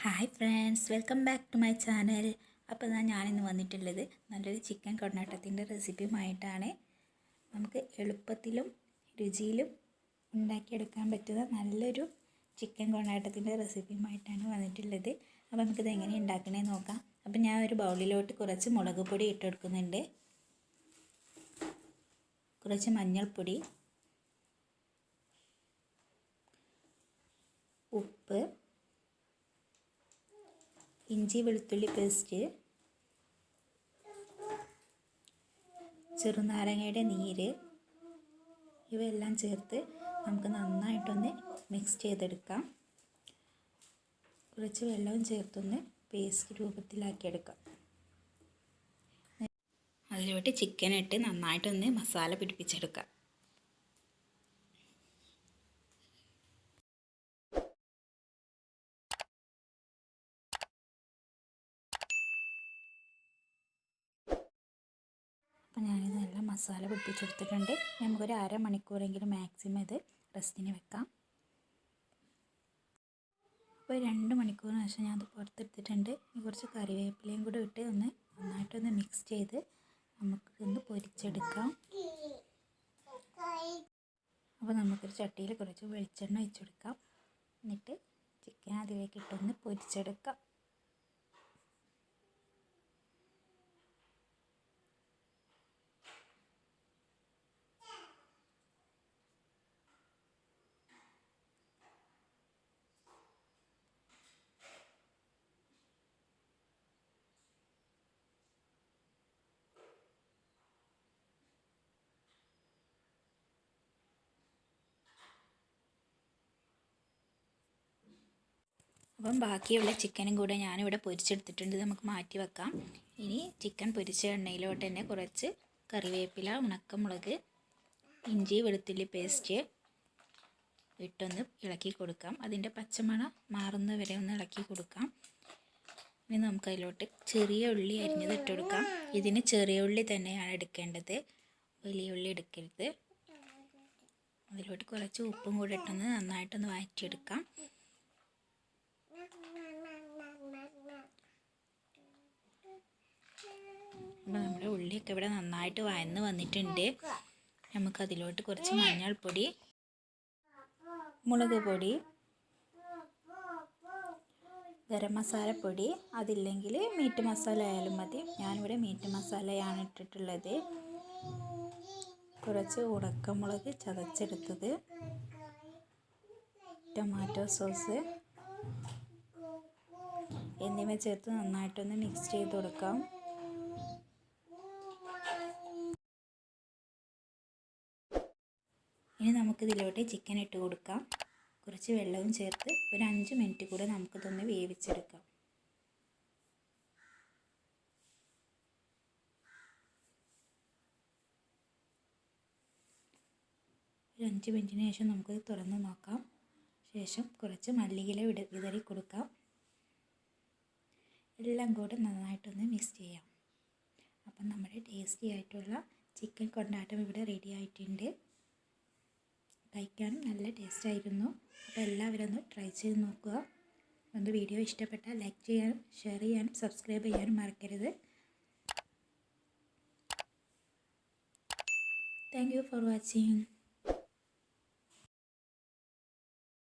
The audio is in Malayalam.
Hi friends, welcome back to my channel. അപ്പോൾ ഞാനിന്ന് വന്നിട്ടുള്ളത് നല്ലൊരു ചിക്കൻ കൊണ്ടാട്ടത്തിൻ്റെ റെസിപ്പിയുമായിട്ടാണ്. നമുക്ക് എളുപ്പത്തിലും രുചിയിലും ഉണ്ടാക്കിയെടുക്കാൻ പറ്റുന്ന നല്ലൊരു ചിക്കൻ കൊണ്ടാട്ടത്തിൻ്റെ റെസിപ്പിയുമായിട്ടാണ് വന്നിട്ടുള്ളത്. അപ്പോൾ നമുക്കിത് എങ്ങനെ ഉണ്ടാക്കണമെന്ന് നോക്കാം. അപ്പോൾ ഞാൻ ഒരു ബൗളിലോട്ട് കുറച്ച് മുളക് പൊടി ഇട്ടെടുക്കുന്നുണ്ട്, കുറച്ച് മഞ്ഞൾപ്പൊടി, ഉപ്പ്, ഇഞ്ചി വെളുത്തുള്ളി പേസ്റ്റ്, ചെറുനാരങ്ങയുടെ നീര്, ഇവയെല്ലാം ചേർത്ത് നമുക്ക് നന്നായിട്ടൊന്ന് മിക്സ് ചെയ്തെടുക്കാം. കുറച്ച് വെള്ളവും ചേർത്തൊന്ന് പേസ്റ്റ് രൂപത്തിലാക്കിയെടുക്കാം. അതിലോട്ട് ചിക്കൻ ഇട്ട് നന്നായിട്ടൊന്ന് മസാല പിടിപ്പിച്ചെടുക്കാം. അപ്പോൾ ഞാനിത് നല്ല മസാല പിടിപ്പിച്ചെടുത്തിട്ടുണ്ട്. നമുക്കൊരു അരമണിക്കൂറെങ്കിലും മാക്സിമം ഇത് റെസ്റ്റിന് വെക്കാം. അപ്പോൾ 2 മണിക്കൂറിന് ശേഷം ഞാനത് പുറത്തെടുത്തിട്ടുണ്ട്. കുറച്ച് കറിവേപ്പിലയും കൂടെ ഇട്ട് ഒന്ന് നന്നായിട്ടൊന്ന് മിക്സ് ചെയ്ത് നമുക്കൊന്ന് പൊരിച്ചെടുക്കാം. അപ്പോൾ നമുക്കൊരു ചട്ടിയിൽ കുറച്ച് വെളിച്ചെണ്ണ ഒഴിച്ചെടുക്കാം. എന്നിട്ട് ചിക്കൻ അതിലേക്ക് ഇട്ടൊന്ന് പൊരിച്ചെടുക്കാം. അപ്പം ബാക്കിയുള്ള ചിക്കനും കൂടെ ഞാനിവിടെ പൊരിച്ചെടുത്തിട്ടുണ്ട്. നമുക്ക് മാറ്റി വെക്കാം. ഇനി ചിക്കൻ പൊരിച്ച എണ്ണയിലോട്ട് തന്നെ കുറച്ച് കറിവേപ്പില, ഉണക്കമുളക്, ഇഞ്ചി വെളുത്തുള്ളി പേസ്റ്റ് ഇട്ടൊന്ന് ഇളക്കി കൊടുക്കാം. അതിൻ്റെ പച്ചമണം മാറുന്ന വരെ ഒന്ന് ഇളക്കി കൊടുക്കാം. ഇനി നമുക്ക് അതിലോട്ട് ചെറിയ ഉള്ളി അരിഞ്ഞത് ഇട്ട് കൊടുക്കാം. ഇതിന് ചെറിയ ഉള്ളി തന്നെയാണ് എടുക്കേണ്ടത്, വലിയ ഉള്ളി എടുക്കരുത്. അതിലോട്ട് കുറച്ച് ഉപ്പും കൂടെ ഇട്ടൊന്ന് നന്നായിട്ടൊന്ന് വഴറ്റിയെടുക്കാം. അപ്പോൾ നമ്മുടെ ഉള്ളിയൊക്കെ ഇവിടെ നന്നായിട്ട് വഴന്ന് വന്നിട്ടുണ്ട്. നമുക്കതിലോട്ട് കുറച്ച് മഞ്ഞൾപ്പൊടി, മുളക് പൊടി, ഗരം മസാലപ്പൊടി, അതില്ലെങ്കിൽ മീറ്റ് മസാല ആയാലും മതി. ഞാനിവിടെ മീറ്റ് മസാലയാണ് ഇട്ടിട്ടുള്ളത്. കുറച്ച് ഉണക്കമുളക് ചതച്ചെടുത്തത്, ടൊമാറ്റോ സോസ് എന്നിവ ചേർത്ത് നന്നായിട്ടൊന്ന് മിക്സ് ചെയ്ത് കൊടുക്കാം. ഇനി നമുക്കിതിലോട്ട് ചിക്കൻ ഇട്ട് കൊടുക്കാം. കുറച്ച് വെള്ളവും ചേർത്ത് ഒരു 5 മിനിറ്റ് കൂടെ നമുക്കിതൊന്ന് വേവിച്ചെടുക്കാം. ഒരു 5 മിനിറ്റിന് ശേഷം നമുക്കിത് തുറന്ന് നോക്കാം. ശേഷം കുറച്ച് മല്ലിയില വിതറി കൊടുക്കാം. എല്ലാം കൂടെ നന്നായിട്ടൊന്ന് മിക്സ് ചെയ്യാം. അപ്പം നമ്മുടെ ടേസ്റ്റി ആയിട്ടുള്ള ചിക്കൻ കൊണ്ടാട്ടം ഇവിടെ റെഡി ആയിട്ടുണ്ട്. കഴിക്കാനും നല്ല ടേസ്റ്റായിരുന്നു. അപ്പോൾ എല്ലാവരും ഒന്ന് ട്രൈ ചെയ്ത് നോക്കുക. എൻ്റെ വീഡിയോ ഇഷ്ടപ്പെട്ടാൽ ലൈക്ക് ചെയ്യാനും ഷെയർ ചെയ്യാനും സബ്സ്ക്രൈബ് ചെയ്യാനും മറക്കരുത്. Thank you for watching.